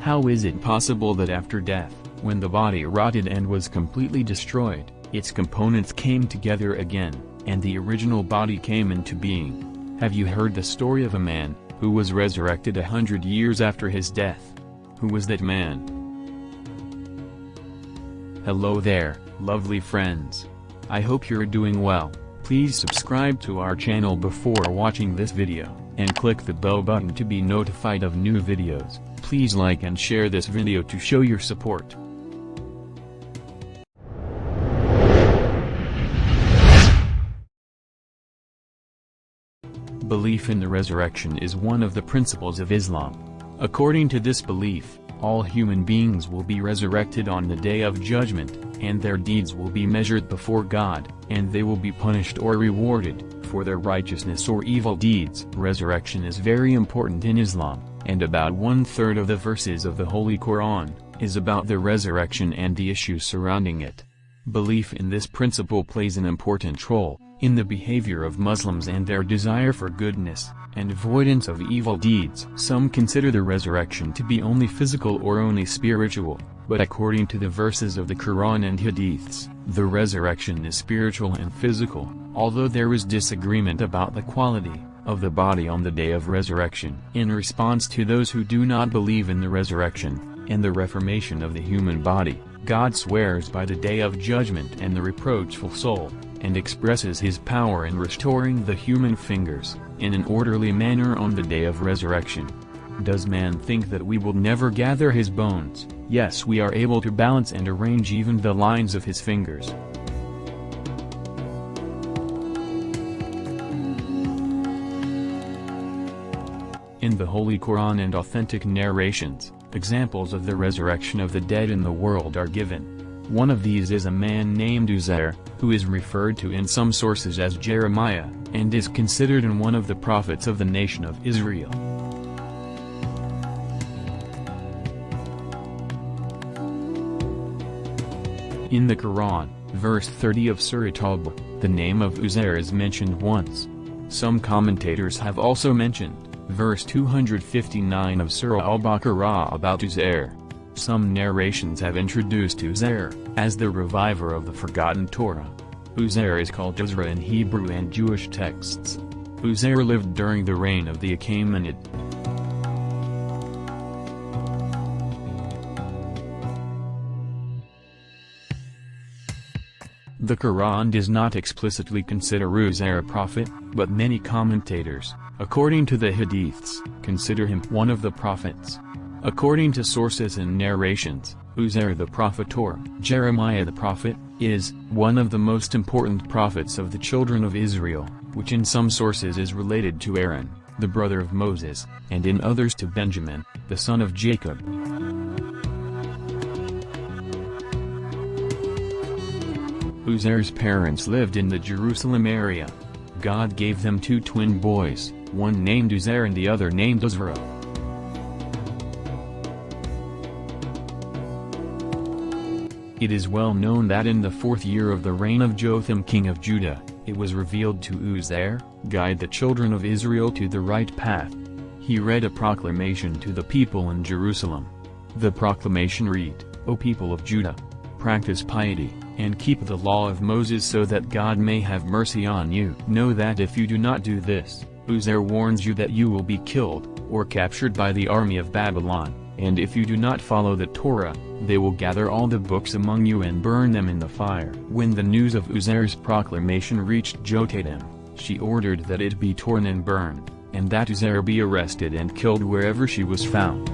How is it possible that after death, when the body rotted and was completely destroyed, its components came together again, and the original body came into being? Have you heard the story of a man who was resurrected 100 years after his death? Who was that man? Hello there, lovely friends. I hope you're doing well. Please subscribe to our channel before watching this video, and click the bell button to be notified of new videos. Please like and share this video to show your support. Belief in the resurrection is one of the principles of Islam. According to this belief, all human beings will be resurrected on the Day of Judgment, and their deeds will be measured before God, and they will be punished or rewarded for their righteousness or evil deeds. Resurrection is very important in Islam, and about 1/3 of the verses of the Holy Quran is about the resurrection and the issues surrounding it. Belief in this principle plays an important role in the behavior of Muslims and their desire for goodness and avoidance of evil deeds. Some consider the resurrection to be only physical or only spiritual, but according to the verses of the Quran and Hadiths, the resurrection is spiritual and physical, although there is disagreement about the quality of the body on the day of resurrection. In response to those who do not believe in the resurrection and the reformation of the human body, God swears by the day of judgment and the reproachful soul, and expresses his power in restoring the human fingers in an orderly manner on the day of resurrection. Does man think that we will never gather his bones? Yes, we are able to balance and arrange even the lines of his fingers. In the Holy Quran and authentic narrations, examples of the resurrection of the dead in the world are given. One of these is a man named Uzair, who is referred to in some sources as Jeremiah, and is considered one of the prophets of the nation of Israel. In the Quran, verse 30 of Surah Al-Baqarah, the name of Uzair is mentioned once. Some commentators have also mentioned verse 259 of Surah Al-Baqarah about Uzair. Some narrations have introduced Uzair as the reviver of the forgotten Torah. Uzair is called Ezra in Hebrew and Jewish texts. Uzair lived during the reign of the Achaemenid. The Quran does not explicitly consider Uzair a prophet, but many commentators, according to the Hadiths, consider him one of the prophets. According to sources and narrations, Uzair the prophet or Jeremiah the prophet is one of the most important prophets of the children of Israel, which in some sources is related to Aaron, the brother of Moses, and in others to Benjamin, the son of Jacob. Uzair's parents lived in the Jerusalem area. God gave them two twin boys, one named Uzair and the other named Uzair. It is well known that in the 4th year of the reign of Jotham king of Judah, it was revealed to Uzair, guide the children of Israel to the right path. He read a proclamation to the people in Jerusalem. The proclamation read, "O people of Judah, practice piety, and keep the law of Moses so that God may have mercy on you. Know that if you do not do this, Uzair warns you that you will be killed, or captured by the army of Babylon, and if you do not follow the Torah, they will gather all the books among you and burn them in the fire." When the news of Uzair's proclamation reached Jotham, she ordered that it be torn and burned, and that Uzair be arrested and killed wherever she was found.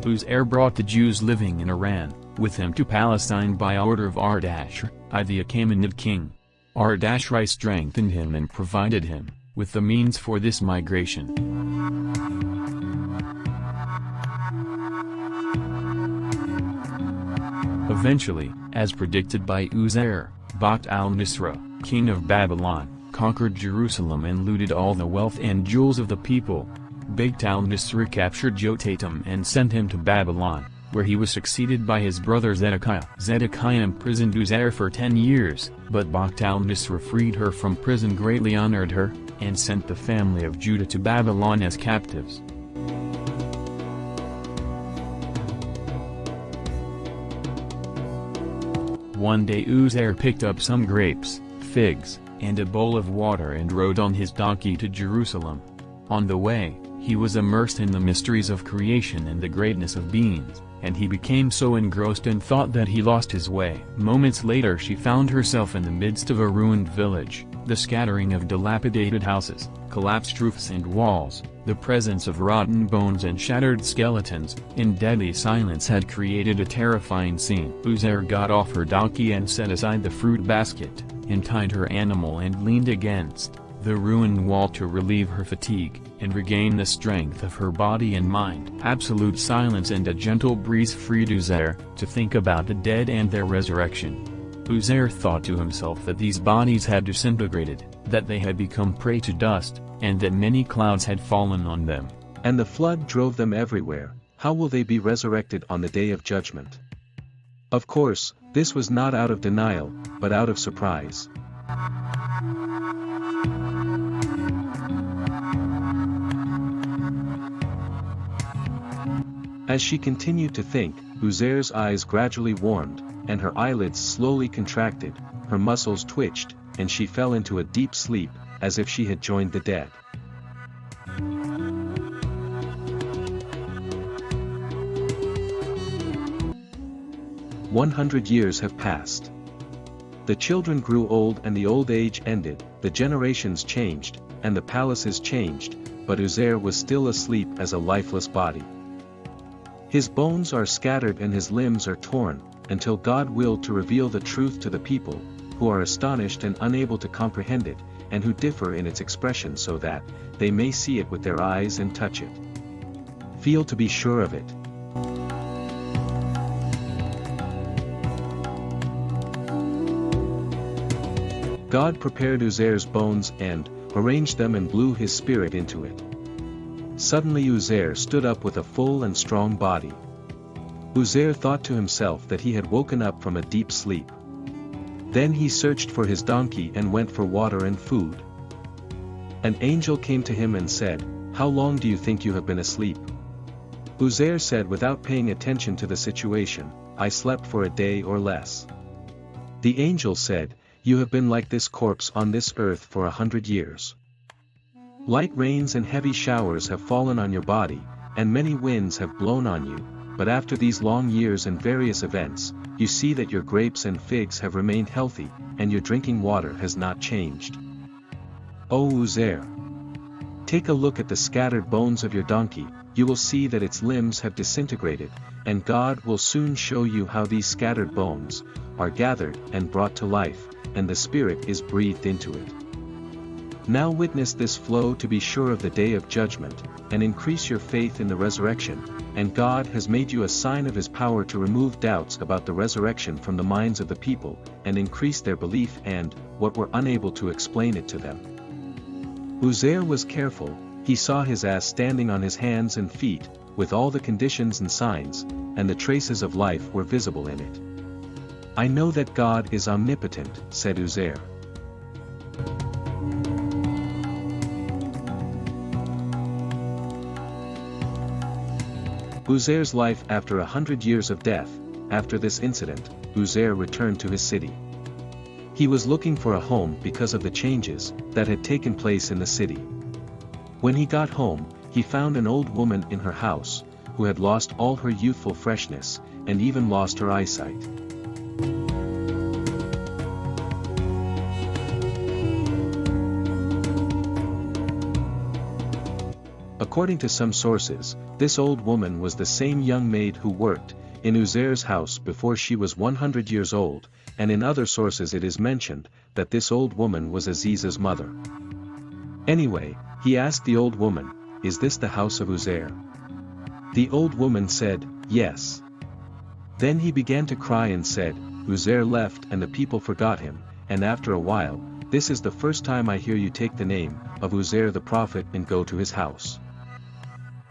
Uzair brought the Jews living in Iran with him to Palestine by order of Ardashir, the Achaemenid king. Ardashir strengthened him and provided him with the means for this migration. Eventually, as predicted by Uzair, Bakht al-Nisra, king of Babylon, conquered Jerusalem and looted all the wealth and jewels of the people. Bakht al-Nisra captured Jotham and sent him to Babylon, where he was succeeded by his brother Zedekiah. Zedekiah imprisoned Uzair for 10 years, but Bakhtal-Nisra freed her from prison, greatly honored her, and sent the family of Judah to Babylon as captives. One day Uzair picked up some grapes, figs, and a bowl of water and rode on his donkey to Jerusalem. On the way, he was immersed in the mysteries of creation and the greatness of beings, and he became so engrossed and thought that he lost his way. Moments later she found herself in the midst of a ruined village. The scattering of dilapidated houses, collapsed roofs and walls, the presence of rotten bones and shattered skeletons, in deadly silence had created a terrifying scene. Uzair got off her donkey and set aside the fruit basket, untied her animal and leaned against the ruined wall to relieve her fatigue, and regain the strength of her body and mind. Absolute silence and a gentle breeze freed Uzair to think about the dead and their resurrection. Uzair thought to himself that these bodies had disintegrated, that they had become prey to dust, and that many clouds had fallen on them. And the flood drove them everywhere. How will they be resurrected on the day of judgment? Of course, this was not out of denial, but out of surprise. As she continued to think, Uzair's eyes gradually warmed, and her eyelids slowly contracted, her muscles twitched, and she fell into a deep sleep, as if she had joined the dead. "100 years have passed. The children grew old and the old age ended, the generations changed, and the palaces changed, but Uzair was still asleep as a lifeless body. His bones are scattered and his limbs are torn, until God willed to reveal the truth to the people, who are astonished and unable to comprehend it, and who differ in its expression so that they may see it with their eyes and touch it. Feel to be sure of it." God prepared Uzair's bones and arranged them and blew his spirit into it. Suddenly Uzair stood up with a full and strong body. Uzair thought to himself that he had woken up from a deep sleep. Then he searched for his donkey and went for water and food. An angel came to him and said, "How long do you think you have been asleep?" Uzair said without paying attention to the situation, "I slept for a day or less." The angel said, "You have been like this corpse on this earth for 100 years. Light rains and heavy showers have fallen on your body, and many winds have blown on you, but after these long years and various events, you see that your grapes and figs have remained healthy, and your drinking water has not changed. O Uzair! Take a look at the scattered bones of your donkey, you will see that its limbs have disintegrated, and God will soon show you how these scattered bones are gathered and brought to life, and the Spirit is breathed into it. Now witness this flow to be sure of the day of judgment, and increase your faith in the resurrection, and God has made you a sign of his power to remove doubts about the resurrection from the minds of the people, and increase their belief and, what were unable to explain it to them." Uzair was careful, he saw his ass standing on his hands and feet, with all the conditions and signs, and the traces of life were visible in it. "I know that God is omnipotent," said Uzair. Uzair's life after 100 years of death. After this incident, Uzair returned to his city. He was looking for a home because of the changes that had taken place in the city. When he got home, he found an old woman in her house, who had lost all her youthful freshness, and even lost her eyesight. According to some sources, this old woman was the same young maid who worked in Uzair's house before she was 100 years old, and in other sources it is mentioned that this old woman was Azizah's mother. Anyway, he asked the old woman, "Is this the house of Uzair?" The old woman said, "Yes." Then he began to cry and said, "Uzair left and the people forgot him, and after a while, this is the first time I hear you take the name of Uzair the prophet and go to his house."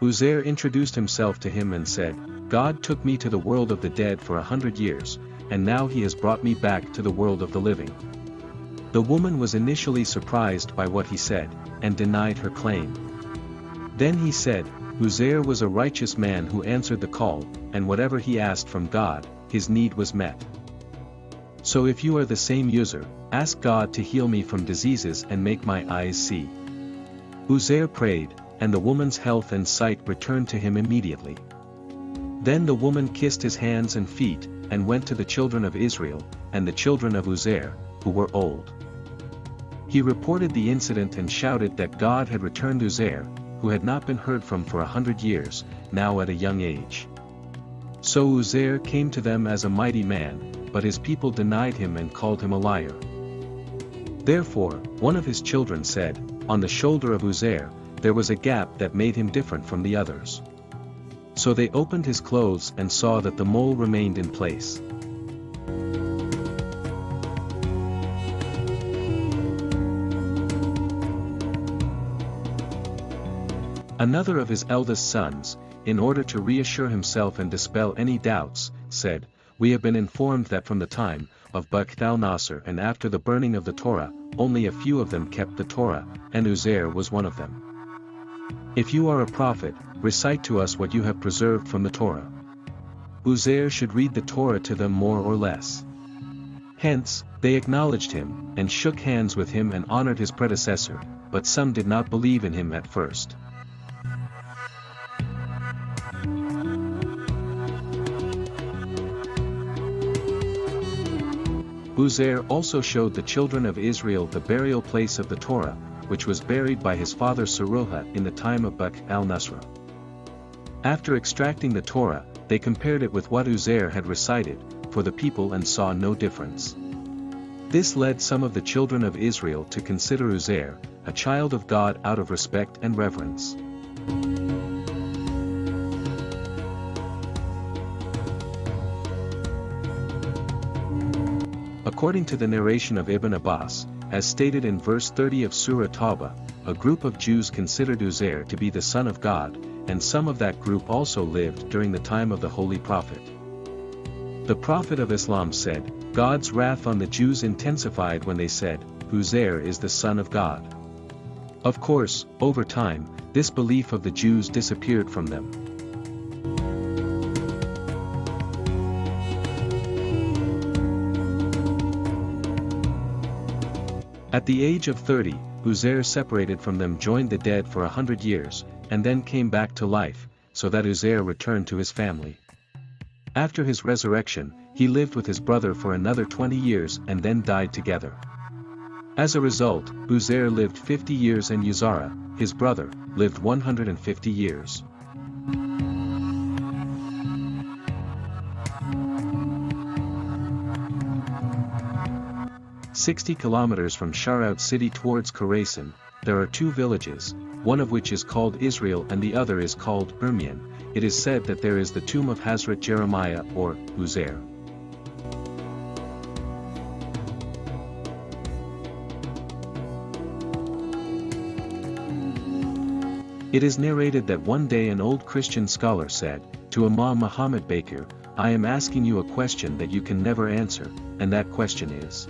Uzair introduced himself to him and said, God took me to the world of the dead for 100 years, and now he has brought me back to the world of the living." The woman was initially surprised by what he said, and denied her claim. Then he said, "Uzair was a righteous man who answered the call, and whatever he asked from God, his need was met. So if you are the same Uzair, ask God to heal me from diseases and make my eyes see." Uzair prayed, and the woman's health and sight returned to him immediately. Then the woman kissed his hands and feet, and went to the children of Israel, and the children of Uzair, who were old. He reported the incident and shouted that God had returned Uzair, who had not been heard from for 100 years, now at a young age. So Uzair came to them as a mighty man, but his people denied him and called him a liar. Therefore, one of his children said, "On the shoulder of Uzair, there was a gap that made him different from the others." So they opened his clothes and saw that the mole remained in place. Another of his eldest sons, in order to reassure himself and dispel any doubts, said, "We have been informed that from the time of Bukht al-Nasr and after the burning of the Torah, only a few of them kept the Torah, and Uzair was one of them. If you are a prophet, recite to us what you have preserved from the Torah." Uzair should read the Torah to them more or less. Hence, they acknowledged him, and shook hands with him and honored his predecessor, but some did not believe in him at first. Uzair also showed the children of Israel the burial place of the Torah, which was buried by his father Saruha in the time of Bukht al-Nasr. After extracting the Torah, they compared it with what Uzair had recited, for the people and saw no difference. This led some of the children of Israel to consider Uzair, a child of God out of respect and reverence. According to the narration of Ibn Abbas, as stated in verse 30 of Surah Tawbah, a group of Jews considered Uzair to be the son of God, and some of that group also lived during the time of the Holy Prophet. The Prophet of Islam said, "God's wrath on the Jews intensified when they said, 'Uzair is the son of God.'" Of course, over time, this belief of the Jews disappeared from them. At the age of 30, Uzair separated from them, joined the dead for 100 years, and then came back to life, so that Uzair returned to his family. After his resurrection, he lived with his brother for another 20 years and then died together. As a result, Uzair lived 50 years and Uzair, his brother, lived 150 years. "60 kilometers from Sharaud city towards Khorasan, there are two villages, one of which is called Israel and the other is called Irmian. It is said that there is the tomb of Hazrat Jeremiah or Uzair. It is narrated that one day an old Christian scholar said, to Imam Muhammad Bakir, "I am asking you a question that you can never answer, and that question is,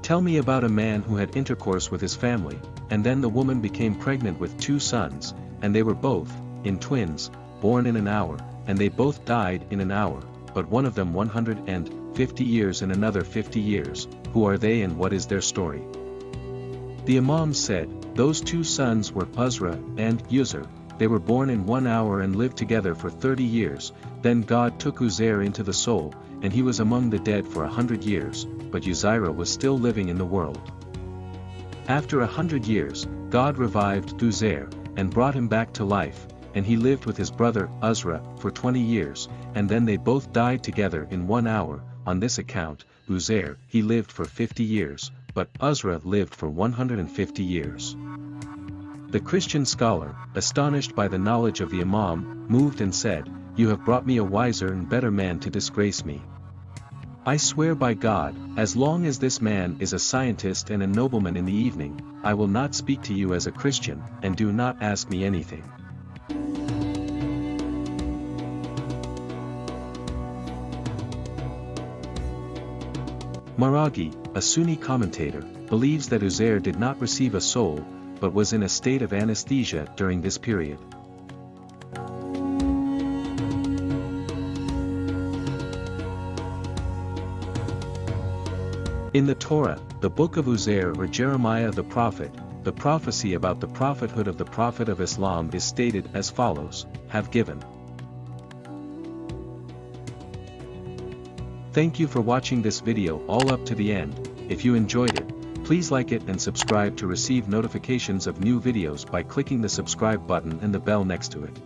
tell me about a man who had intercourse with his family, and then the woman became pregnant with 2 sons, and they were both, in twins, born in an hour, and they both died in an hour, but one of them 150 years and another 50 years, who are they and what is their story?" The Imam said, "Those 2 sons were Uzair and Uzair, they were born in 1 hour and lived together for 30 years, then God took Uzair into the soul, and he was among the dead for 100 years, but Uzair was still living in the world. After 100 years, God revived Uzair, and brought him back to life, and he lived with his brother Uzair for 20 years, and then they both died together in 1 hour. On this account, Uzair, he lived for 50 years, but Uzair lived for 150 years. The Christian scholar, astonished by the knowledge of the Imam, moved and said, "You have brought me a wiser and better man to disgrace me. I swear by God, as long as this man is a scientist and a nobleman in the evening, I will not speak to you as a Christian, and do not ask me anything." Maraghi, a Sunni commentator, believes that Uzair did not receive a soul, but was in a state of anesthesia during this period. In the Torah, the book of Uzair or Jeremiah the prophet, the prophecy about the prophethood of the Prophet of Islam is stated as follows, have given. Thank you for watching this video all up to the end. If you enjoyed it, please like it and subscribe to receive notifications of new videos by clicking the subscribe button and the bell next to it.